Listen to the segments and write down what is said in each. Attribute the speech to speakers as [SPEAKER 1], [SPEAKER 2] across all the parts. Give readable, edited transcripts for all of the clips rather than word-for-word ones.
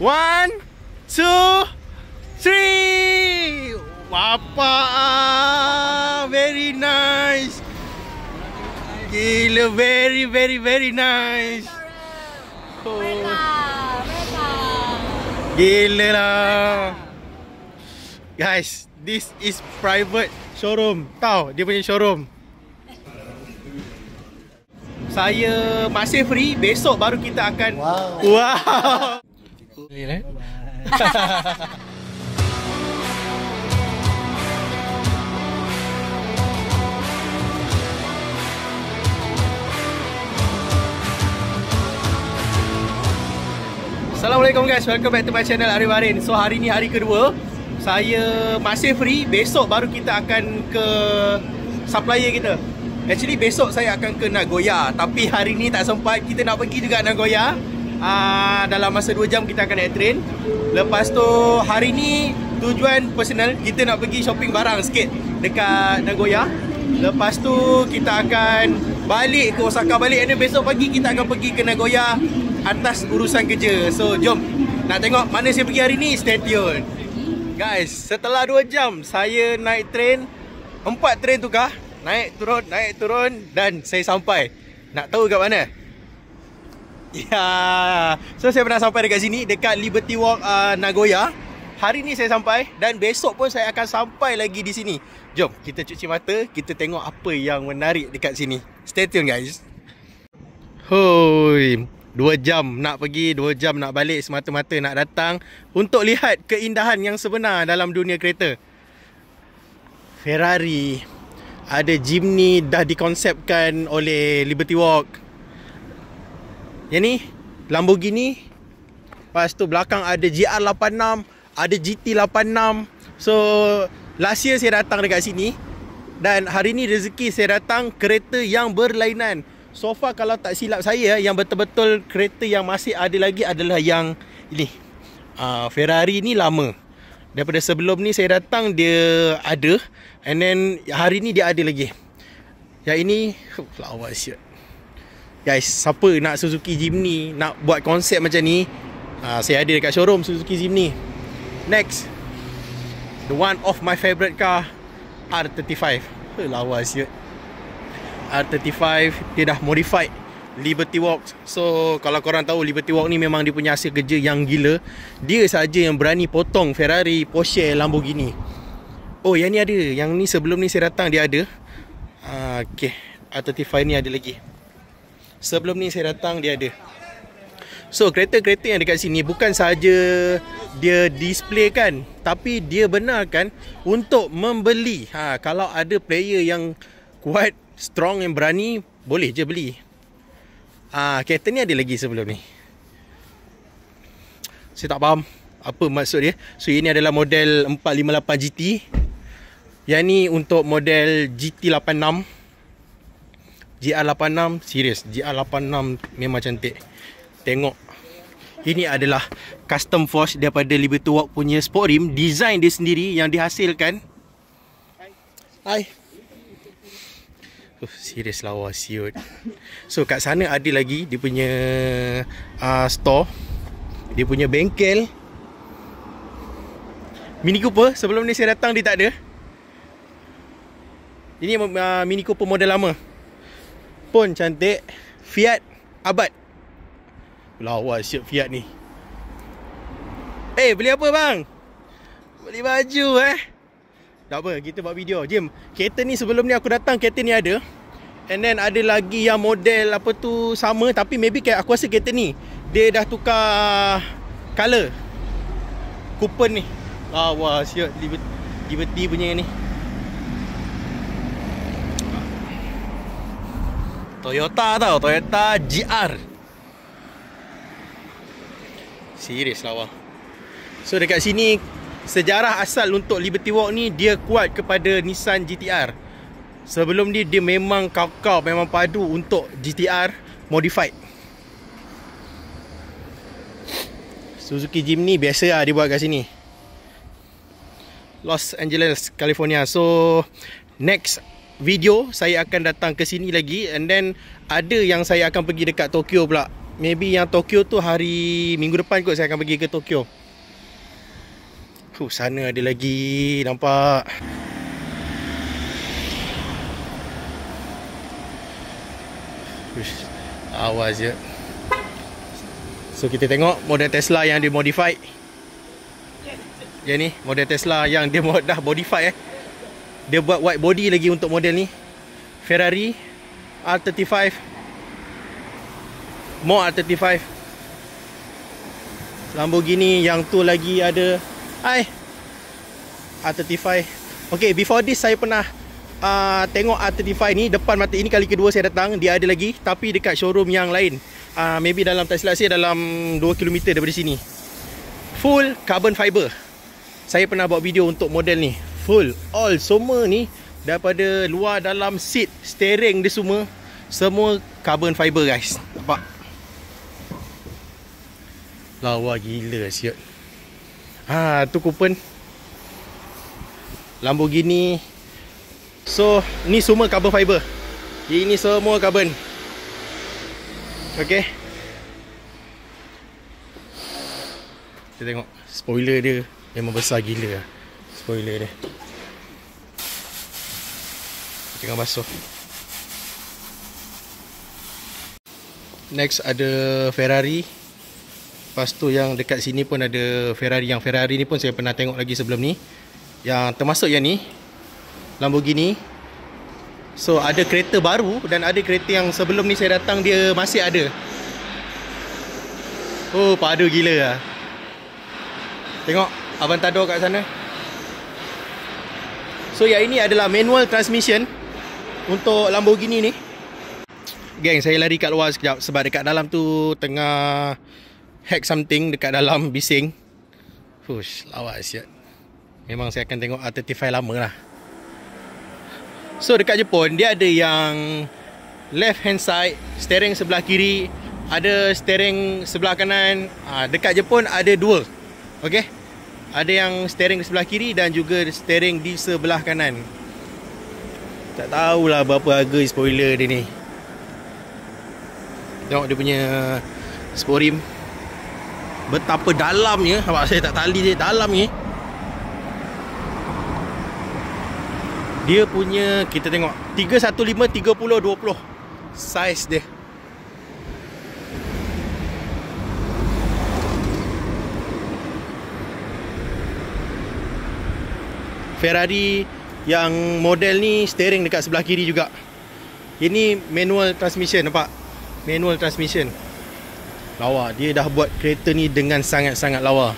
[SPEAKER 1] 1, 2, 3. Wapa, very nice. Gila, very nice. Oh. Gila lah. Guys, this is private showroom. Tahu dia punya showroom. Saya masih free. Besok baru kita akan wow. Assalamualaikum guys, welcome back to my channel Arif Arin. So hari ni hari kedua, saya masih free. Besok baru kita akan ke supplier kita. Actually besok saya akan ke Nagoya, tapi hari ni tak sempat. Kita nak pergi juga Nagoya. Dalam masa 2 jam kita akan naik train. Lepas tu hari ni tujuan personal, kita nak pergi shopping barang sikit dekat Nagoya. Lepas tu kita akan balik ke Osaka balik. Dan besok pagi kita akan pergi ke Nagoya atas urusan kerja. So jom, nak tengok mana saya pergi hari ni? Stay tune. Guys, setelah 2 jam saya naik train, 4 train tukar, naik turun dan saya sampai. Nak tahu kat mana? Ya, so saya pernah sampai dekat sini, dekat Liberty Walk Nagoya. Hari ni saya sampai dan besok pun saya akan sampai lagi di sini. Jom kita cuci mata, kita tengok apa yang menarik dekat sini. Stay tune guys. Hoi, 2 jam nak pergi, 2 jam nak balik, semata-mata nak datang untuk lihat keindahan yang sebenar dalam dunia kereta. Ferrari, ada Jimny dah dikonsepkan oleh Liberty Walk. Yang ni Lamborghini. Lepas tu belakang ada GR86, ada GT86. So last year saya datang dekat sini dan hari ni rezeki saya datang kereta yang berlainan. So far kalau tak silap saya, yang betul-betul kereta yang masih ada lagi adalah yang ini. Ferrari ni lama. Daripada sebelum ni saya datang dia ada, and then hari ni dia ada lagi. Yang ini lawa siot. Guys, siapa nak Suzuki Jimny, nak buat konsep macam ni, saya ada dekat showroom Suzuki Jimny. Next, the one of my favourite car, R35. Lawa siot. R35 dia dah modified Liberty Walk. So kalau korang tahu, Liberty Walk ni memang dia punya hasil kerja yang gila. Dia saja yang berani potong Ferrari, Porsche, Lamborghini. Oh, yang ni ada. Yang ni sebelum ni saya datang dia ada. Okay, R35 ni ada lagi. Sebelum ni saya datang dia ada. So kereta-kereta yang dekat sini bukan sahaja dia display kan, tapi dia benarkan untuk membeli. Kalau ada player yang kuat, strong, yang berani, boleh je beli. Kereta ni ada lagi sebelum ni. Saya tak faham apa maksud dia. So ini adalah model 458 GT. Yang ni untuk model GT86. GR86, serius, GR86 memang cantik. Tengok. Ini adalah custom forge daripada Liberty Walk punya sport rim. Design dia sendiri yang dihasilkan. Hai. Serius lawa siut. So kat sana ada lagi dia punya store, dia punya bengkel. Mini Cooper sebelum ni saya datang dia tak ada. Ini Mini Cooper model lama pun cantik. Fiat Abarth. Lawa siut Fiat ni. Beli apa bang? Beli baju tak apa, kita buat video. Jom, kereta ni sebelum ni aku datang, kereta ni ada. And then ada lagi yang model apa tu sama, tapi maybe kayak aku rasa kereta ni dia dah tukar color. Coupon ni. Wah, siap Liberty punya ni. Toyota tau, Toyota GR. Serius lawa. So dekat sini sejarah asal untuk Liberty Walk ni dia kuat kepada Nissan GTR. Sebelum ni dia memang kau memang padu untuk GTR modified. Suzuki Jimny biasa lah dia buat kat sini. Los Angeles, California. So next video saya akan datang ke sini lagi, and then ada yang saya akan pergi dekat Tokyo pula. maybe yang Tokyo tu hari minggu depan kot saya akan pergi ke Tokyo. Sana ada lagi, nampak. Awas je. So kita tengok model Tesla yang dia modified. Yang ni model Tesla yang dia dah modify Dia buat white body lagi untuk model ni. Ferrari R35, more R35. Lamborghini yang tu lagi ada. Hai, R35. Okay, before this saya pernah tengok R35 ni depan mata. Ini kali kedua saya datang. Dia ada lagi, tapi dekat showroom yang lain. Maybe dalam, tak silap saya, dalam 2 km daripada sini. Full carbon fiber. Saya pernah buat video untuk model ni. Full, all, semua ni daripada luar dalam seat, steering dia semua carbon fiber guys. Nampak? Lawa gila siot. Tu coupon Lamborghini. So ni semua carbon fiber. Ini semua carbon. Okay, kita tengok spoiler dia. Memang besar gila lah spoiler dia. Tengah basuh. Next ada Ferrari. Lepas tu yang dekat sini pun ada Ferrari. Yang Ferrari ni pun saya pernah tengok lagi sebelum ni. Yang termasuk yang ni Lamborghini. So ada kereta baru dan ada kereta yang sebelum ni saya datang dia masih ada. Oh, padu gila lah. Tengok Aventador kat sana. So yang ini adalah manual transmission untuk Lamborghini ni. Geng, saya lari kat luar sekejap sebab dekat dalam tu tengah hack something dekat dalam bising. Fush, lawa siap. Memang saya akan tengok R35 lama lah. So dekat Jepun dia ada yang left hand side, steering sebelah kiri, ada steering sebelah kanan. Dekat Jepun ada dua. Okay, ada yang steering di sebelah kiri dan juga steering di sebelah kanan. Tak tahulah berapa harga spoiler dia ni. Tengok dia punya sport rim. Betapa dalamnya. Nampak saya tak tali dia dalam ni. Dia punya, kita tengok 315 30 20 size dia. Ferrari yang model ni steering dekat sebelah kiri juga. Ini manual transmission, nampak? Manual transmission. Lawa, dia dah buat kereta ni dengan sangat-sangat lawa.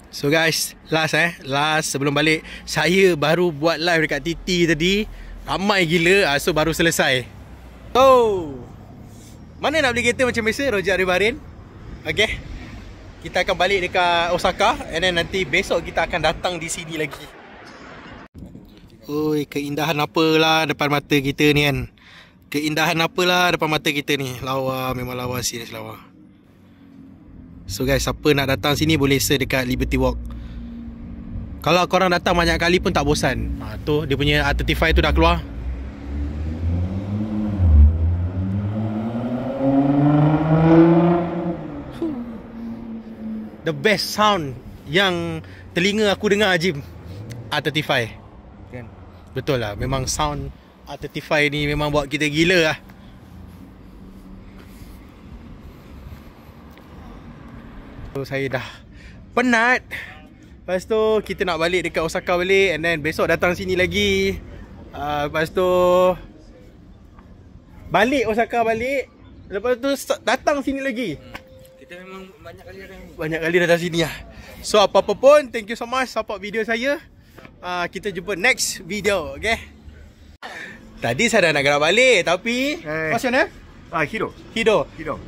[SPEAKER 1] So guys, last sebelum balik, saya baru buat live dekat TT tadi. Ramai gila, so baru selesai. So mana nak beli kereta macam biasa, Roger Aribarin. Okay, kita akan balik dekat Osaka. And then nanti besok kita akan datang di sini lagi. Oi, keindahan apalah depan mata kita ni kan. Keindahan apalah depan mata kita ni. Lawa, memang lawa, serius lawa. So guys, siapa nak datang sini boleh search dekat Liberty Walk. Kalau korang datang banyak kali pun tak bosan. Tu dia punya R35 tu dah keluar. The best sound yang telinga aku dengar, Jim, R35 kan? Betul lah, memang sound R35 ni memang buat kita gila lah. So saya dah penat. Lepas tu kita nak balik dekat Osaka balik. And then besok datang sini lagi. Lepas tu balik Osaka balik. Lepas tu datang sini lagi.
[SPEAKER 2] Kita memang
[SPEAKER 1] banyak kali datang sini lah. So apa-apa pun, thank you so much support video saya. Kita jumpa next video, okay? Tadi saya dah nak gerak balik, tapi what's your name?
[SPEAKER 2] Hiro.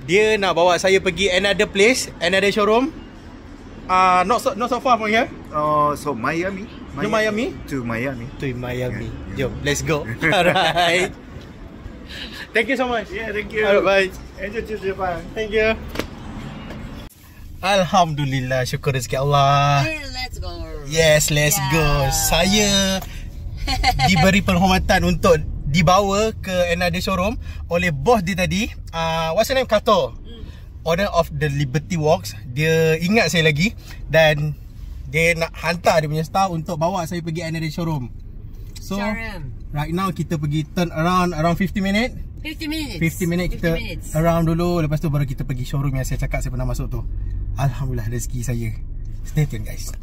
[SPEAKER 1] Dia nak bawa saya pergi another place, another showroom. Not so far from here.
[SPEAKER 2] So Miami.
[SPEAKER 1] To Miami.
[SPEAKER 2] Yeah.
[SPEAKER 1] Jom, let's go. Alright. Thank you so much.
[SPEAKER 2] Yeah, thank you.
[SPEAKER 1] Alright, bye.
[SPEAKER 2] Enjoy to Japan.
[SPEAKER 1] Thank you. Alhamdulillah, syukur rezeki Allah.
[SPEAKER 3] Let's go.
[SPEAKER 1] Yes, let's go. Saya diberi penghormatan untuk dibawa ke another showroom oleh bos dia tadi. What's your name? Kato. Owner of the Liberty Walks. Dia ingat saya lagi dan dia nak hantar dia punya staff untuk bawa saya pergi another showroom. So right now kita pergi turn around 50 minit. 50 minit kita around dulu. Lepas tu baru kita pergi showroom yang saya cakap saya pernah masuk tu. Alhamdulillah rezeki saya. Stay tune guys.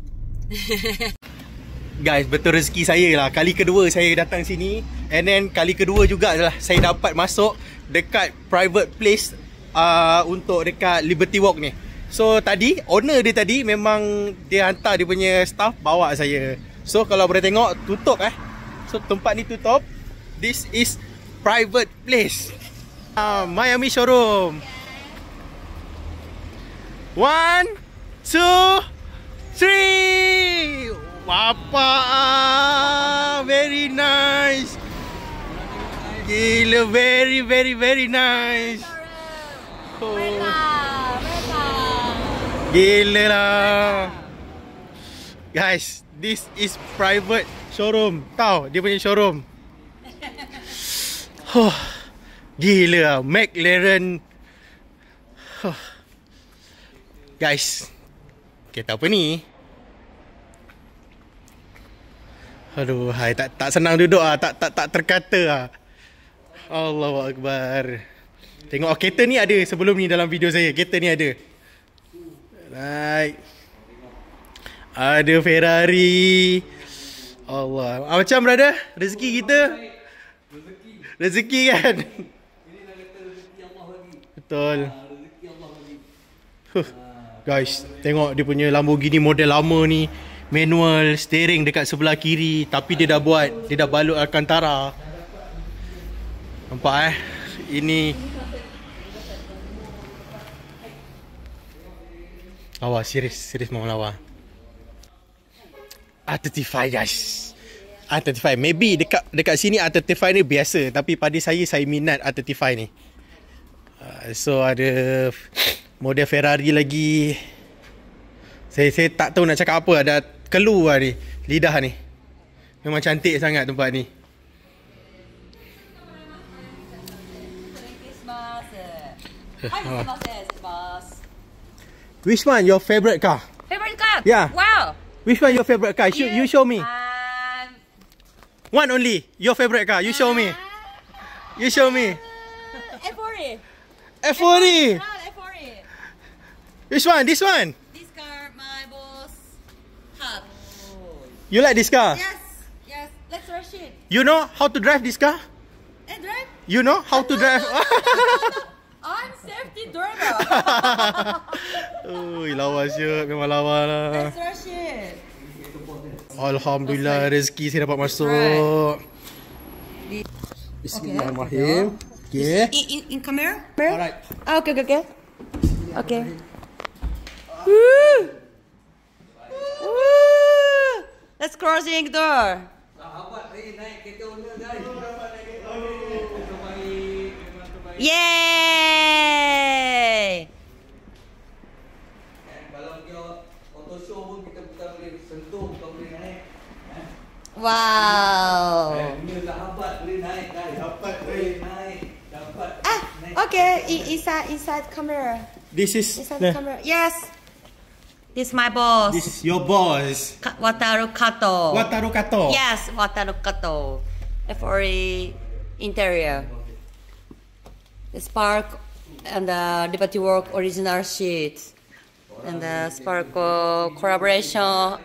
[SPEAKER 1] Guys, betul rezeki saya lah. Kali kedua saya datang sini. And then kali kedua juga lah saya dapat masuk dekat private place untuk dekat Liberty Walk ni. So tadi, owner dia tadi memang dia hantar dia punya staff bawa saya. So kalau boleh tengok, tutup So tempat ni tutup. This is private place. Miami showroom. 1, 2, 3. Wapa, very nice. Gila, very nice. Oh. Gila lah. Guys, this is private showroom. Tahu dia punya showroom. Gila lah, McLaren. Guys, kereta apa ni? Aduh, hai, tak senang duduk tak terkata . Allahu Akbar. Tengok kereta ni ada sebelum ni dalam video saya. Kereta ni ada. Right. Ada Ferrari. Allah. Macam brother, rezeki kita. Rezeki kan? Betul. Guys, tengok dia punya Lamborghini model lama ni. Manual steering dekat sebelah kiri. Tapi dia dah buat, dia dah balut Alcantara. Nampak ini lawa, serius mau lawa. R35 guys. R35, maybe dekat sini R35 ni biasa, tapi pada saya minat R35 ni. So ada model Ferrari lagi. Saya tak tahu nak cakap apa, ada keluar ni lidah ni. Memang cantik sangat tempat ni. Which one your favorite car?
[SPEAKER 3] Favorite car?
[SPEAKER 1] Yeah.
[SPEAKER 3] Wow.
[SPEAKER 1] Which one your favorite car? You show me. One only. Your favorite car. You show me. You show me.
[SPEAKER 3] F40.
[SPEAKER 1] F40.
[SPEAKER 3] F40.
[SPEAKER 1] Which one? This one.
[SPEAKER 3] This car, my boss had.
[SPEAKER 1] You like this car?
[SPEAKER 3] Yes. Let's rush it.
[SPEAKER 1] You know how to drive this car?
[SPEAKER 3] Drive?
[SPEAKER 1] You know how to drive?
[SPEAKER 3] I'm safety driver.
[SPEAKER 1] Ui, lawa siap. Memang lawa lah.
[SPEAKER 3] Let's rush it.
[SPEAKER 1] Alhamdulillah rezeki saya dapat masuk. Bismillahirrahmanirrahim. Okay.
[SPEAKER 3] In camera?
[SPEAKER 1] Alright.
[SPEAKER 3] Okay. Okay. Woo! Let's crossing door. Yay! Wow. Okay. Inside camera.
[SPEAKER 1] This is
[SPEAKER 3] Inside camera. Yes. This is my boss.
[SPEAKER 1] This is your boss.
[SPEAKER 3] Wataru Kato.
[SPEAKER 1] Wataru Kato.
[SPEAKER 3] Yes, Wataru Kato. F40 interior. The Spark and the Liberty Walk original sheet. And the Spark collaboration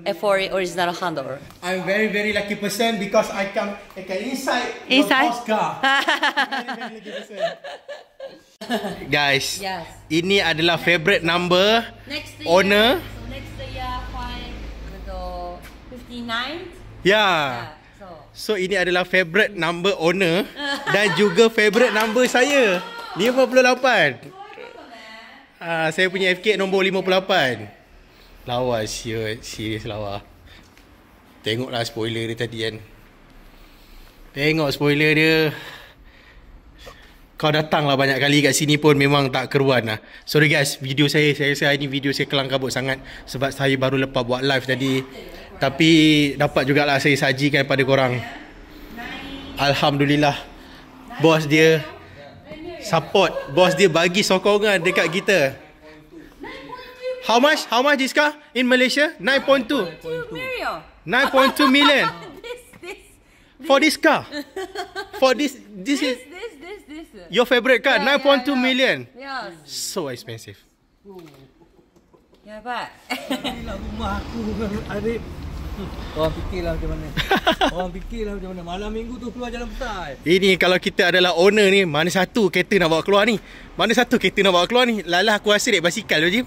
[SPEAKER 3] F40 original handle.
[SPEAKER 1] I'm very lucky person because I can inside your boss car. Very lucky person. Guys,
[SPEAKER 3] Yes.
[SPEAKER 1] ini adalah favorite number owner.
[SPEAKER 3] So next year 59.
[SPEAKER 1] Ya. So ini adalah favorite number owner dan juga favorite number saya 58. Saya punya FK nombor 58. Lawa serius lawa. Tengoklah spoiler dia tadi kan. Tengok spoiler dia. Kau datanglah banyak kali kat sini pun memang tak keruan lah. Sorry guys, video saya ni video saya kelang kabut sangat sebab saya baru lepas buat live tadi. Tapi dapat jugalah saya sajikan pada korang. Alhamdulillah, bos dia support, bos dia bagi sokongan dekat kita. How much this car in Malaysia? 9.2 million for this car. For this is your favorite car. 9.2 million.
[SPEAKER 3] Yes.
[SPEAKER 1] So expensive.
[SPEAKER 3] Ya, Pak.
[SPEAKER 4] Inilah rumah aku Arif. Orang fikirlah macam mana. Orang fikirlah macam mana. Malam minggu tu keluar jalan besar.
[SPEAKER 1] Ini kalau kita adalah owner ni, mana satu kereta nak bawa keluar ni? Mana satu kereta nak bawa keluar ni? Lalah aku rasa naik basikal tu, Jim.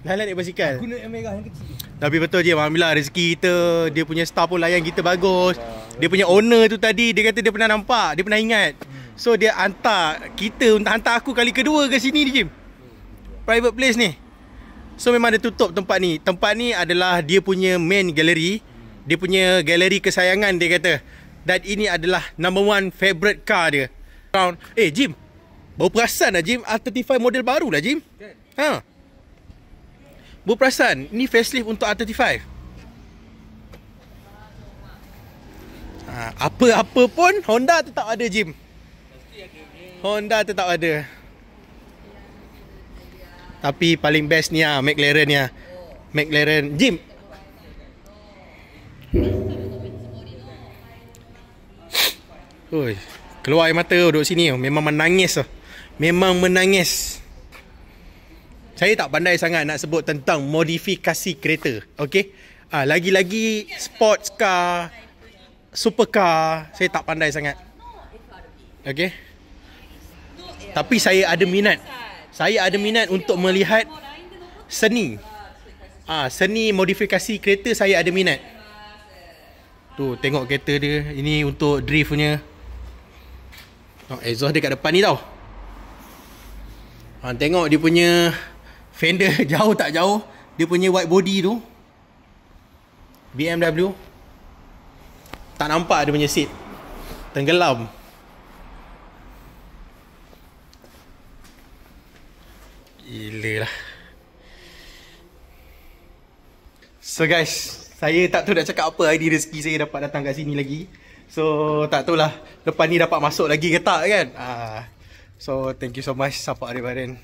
[SPEAKER 1] Lalah naik basikal.
[SPEAKER 4] Guna yang merah yang kecil.
[SPEAKER 1] Tapi betul je, alhamdulillah rezeki kita, dia punya staff pun layan kita bagus. Dia punya owner tu tadi, dia kata dia pernah nampak, dia pernah ingat. So dia hantar kita, hantar aku kali kedua ke sini ni, Jim. Private place ni. So memang dia tutup tempat ni. Tempat ni adalah dia punya main gallery. Dia punya gallery kesayangan dia kata. Dan ini adalah number 1 favourite car dia. Jim, baru perasan lah Jim, R35 model baru lah Jim. Ha. Baru perasan, ni facelift untuk R35. Apa-apa pun Honda tetap ada Jim. Honda tetap ada. Tapi paling best ni lah McLaren ni lah. McLaren Jim. Oi, keluar air mata duduk sini. Memang menangis. Memang menangis. Saya tak pandai sangat nak sebut tentang modifikasi kereta. Okay, lagi-lagi sports car, supercar, saya tak pandai sangat. Okay, tapi saya ada minat. Saya ada minat untuk melihat seni. Seni modifikasi kereta saya ada minat. Tu tengok kereta dia. Ini untuk drift punya. Exhaust dia kat depan ni tau. Tengok dia punya fender jauh tak jauh. Dia punya white body tu BMW. Tak nampak dia punya seat. Tenggelam. Gila lah. So guys, saya tak tahu nak cakap apa. Hari ni rezeki saya dapat datang kat sini lagi. So tak tahulah lepas ni dapat masuk lagi ke tak kan. So thank you so much support Arif.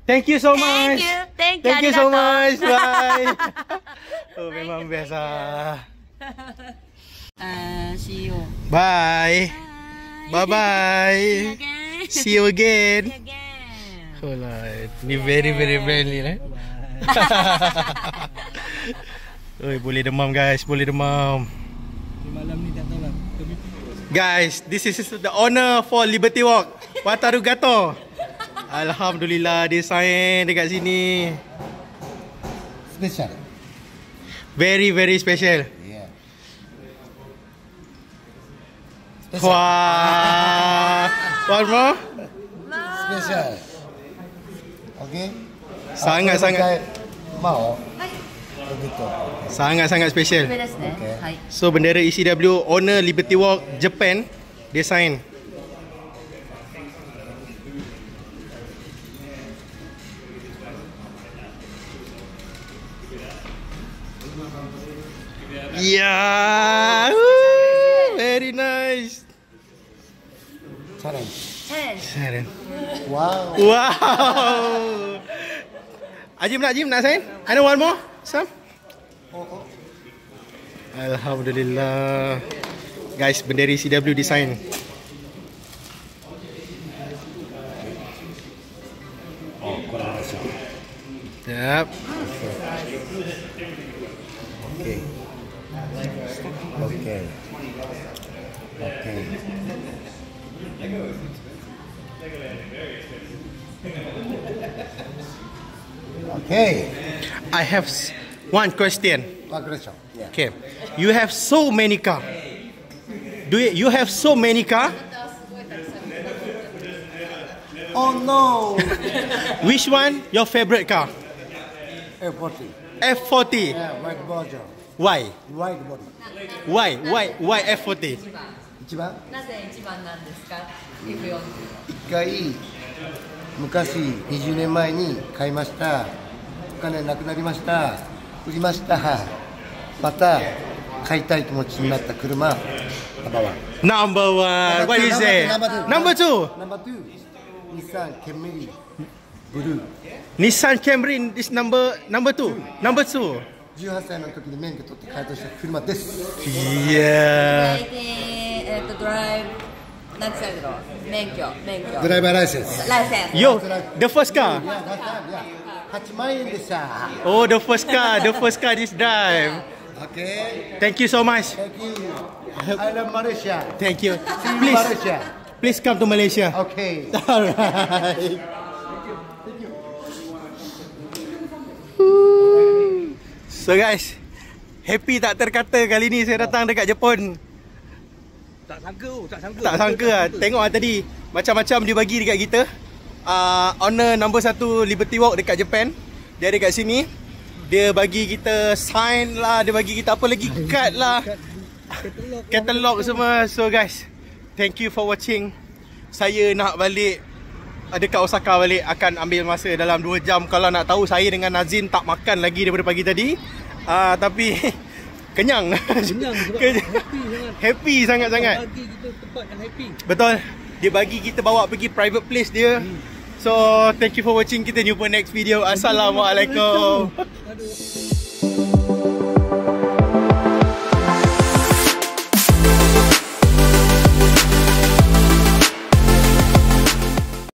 [SPEAKER 1] Thank you so much.
[SPEAKER 3] Thank
[SPEAKER 1] Thank
[SPEAKER 3] you
[SPEAKER 1] you so much. Bye. Oh memang best lah.
[SPEAKER 3] See you.
[SPEAKER 1] Bye. Bye bye. See you again. Oh lah, ni very friendly lah. Oi, boleh demam guys, boleh demam.
[SPEAKER 4] Malam ni tak tahu lah.
[SPEAKER 1] Guys, this is the owner for Liberty Walk, Wataru Gato. Alhamdulillah dia sign dekat sini.
[SPEAKER 5] Special.
[SPEAKER 1] Very special.
[SPEAKER 5] Yeah.
[SPEAKER 1] Wah. One more?
[SPEAKER 5] Special. Okay.
[SPEAKER 1] Sangat-sangat
[SPEAKER 5] mau. Begitu.
[SPEAKER 1] Sangat-sangat special.
[SPEAKER 5] Okay.
[SPEAKER 1] So bendera ECW owner Liberty Walk Japan dia sign. Yeah. Very nice. Saran.
[SPEAKER 5] Wow.
[SPEAKER 1] Wow. Ajim nak sign? Ada one more? Some? Alhamdulillah. Guys, bendera CW design. Yep.
[SPEAKER 5] Okay. Okay.
[SPEAKER 1] I have one question.
[SPEAKER 5] Yeah.
[SPEAKER 1] Okay. You have so many car. You have so many car?
[SPEAKER 5] Oh no.
[SPEAKER 1] Which one your favorite car?
[SPEAKER 5] F40.
[SPEAKER 1] F40.
[SPEAKER 5] Yeah, white version.
[SPEAKER 1] Why?
[SPEAKER 5] White body.
[SPEAKER 1] Why F40?
[SPEAKER 5] 一番
[SPEAKER 3] なぜ一番なんですか F40
[SPEAKER 5] 一回昔20年前に買いました。お金なくなりました。売りました。また買いたい気持ちになった車、ナンバーワン。
[SPEAKER 1] Number one. What you say? Number two.
[SPEAKER 5] ナンバーツー、日産ケンメリブルー。
[SPEAKER 1] Nissan Camry is number two. Number two.
[SPEAKER 5] 18歳の時に免許取って買い取した車です。
[SPEAKER 1] Yeah.
[SPEAKER 3] ドライブ、なんて言うんだろう、免許。
[SPEAKER 5] ドライバーライセンス。
[SPEAKER 3] ライセンス。
[SPEAKER 1] Yo, the first car.
[SPEAKER 5] いや、8万円でした。
[SPEAKER 1] Oh, the first car. The first car this drive.
[SPEAKER 5] OK。
[SPEAKER 1] Thank you so much.
[SPEAKER 5] Thank you. I love Malaysia.
[SPEAKER 1] Thank you.
[SPEAKER 5] See you
[SPEAKER 1] Please,
[SPEAKER 5] Malaysia.
[SPEAKER 1] please come to Malaysia.
[SPEAKER 5] OK。
[SPEAKER 1] Alright. So guys, happy tak terkata kali ni saya datang dekat Jepun.
[SPEAKER 4] Tak sangka.
[SPEAKER 1] Tak sangka lah. Tengok lah tadi macam-macam dia bagi dekat kita. Owner number 1 Liberty Walk dekat Japan, dia ada kat sini. Dia bagi kita sign lah, dia bagi kita apa lagi, card lah, katalog semua. So guys, thank you for watching. Saya nak balik dekat Osaka balik, akan ambil masa dalam 2 jam. Kalau nak tahu, saya dengan Nazin tak makan lagi daripada pagi tadi. Tapi kenyang. Happy sangat-sangat.
[SPEAKER 4] Bagi kita tempat yang happy.
[SPEAKER 1] Betul. Dia bagi kita bawa pergi private place dia. So thank you for watching. Kita jumpa next video. Assalamualaikum.
[SPEAKER 4] Aduh.